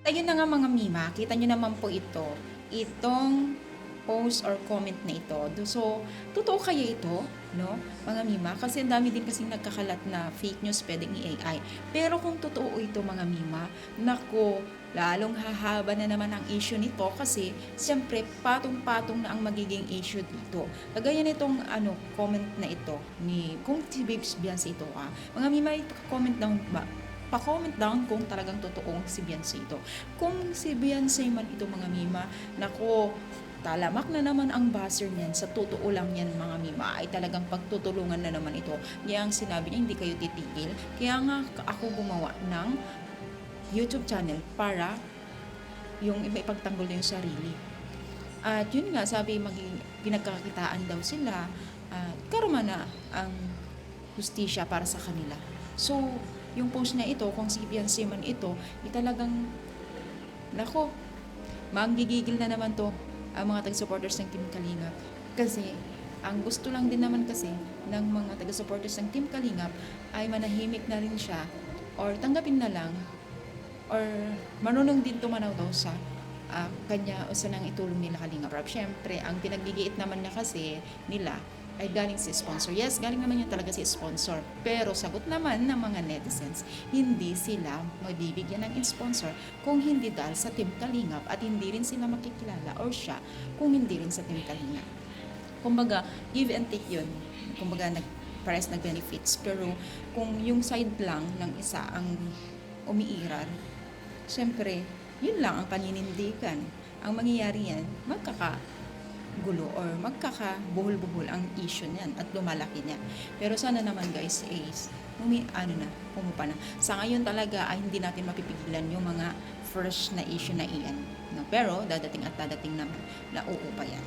Ayun na nga mga Mima, kita nyo naman po itong post or comment na ito. So, totoo kaya ito, no? Mga Mima, kasi ang dami din kasing nagkakalat na fake news pwedeng i-AI. Pero kung totoo ito mga Mima, nako, lalong hahaba na naman ang issue nito kasi siyempre patong-patong na ang magiging issue dito. Kagaya nitong comment na ito ni kung si Babes Beyonce ito mga Mima, comment down ba pa-comment down kung talagang totoong si Beyonce ito. Kung si Beyonce man ito mga Mima, nako, talamak na naman ang buzzer niyan. Sa totoo lang yan mga Mima, ay talagang pagtutulungan na naman ito. Kaya ang sinabi niya, hindi kayo titigil. Kaya nga ako gumawa ng YouTube channel para yung ipagtanggol na yung sarili. At yun nga, sabi maging pinagkakakitaan daw sila at karma na ang hustisya para sa kanila. So, yung post na ito, kung si Beyonce man ito, talagang, nako, manggigigil na naman to ang mga taga-supporters ng Team Kalingap. Kasi, ang gusto lang din naman kasi ng mga taga-supporters ng Team Kalingap ay manahimik na rin siya or tanggapin na lang or marunong din tumanaw daw sa kanya o sa nang itulong nila Kalingap Rob. Siyempre, ang pinagigiit naman niya kasi nila ay galing si sponsor. Yes, galing naman yun talaga si sponsor. Pero sagot naman ng mga netizens, hindi sila mabibigyan ng sponsor kung hindi dahil sa Team Kalingap at hindi rin sila makikilala or siya kung hindi rin sa Team Kalingap. Kumbaga, give and take yun. Kumbaga, pares nag-benefits. Pero kung yung side lang ng isa ang umiiral, syempre, yun lang ang paninindigan. Ang mangyayari yan, gulo or magkakabuhol-buhol ang issue niyan at lumalaki niya. Pero sana naman guys pumupa na. Sa ngayon talaga ay hindi natin mapipigilan yung mga first na issue na iyan. No? Pero dadating at dadating naman na uupa yan.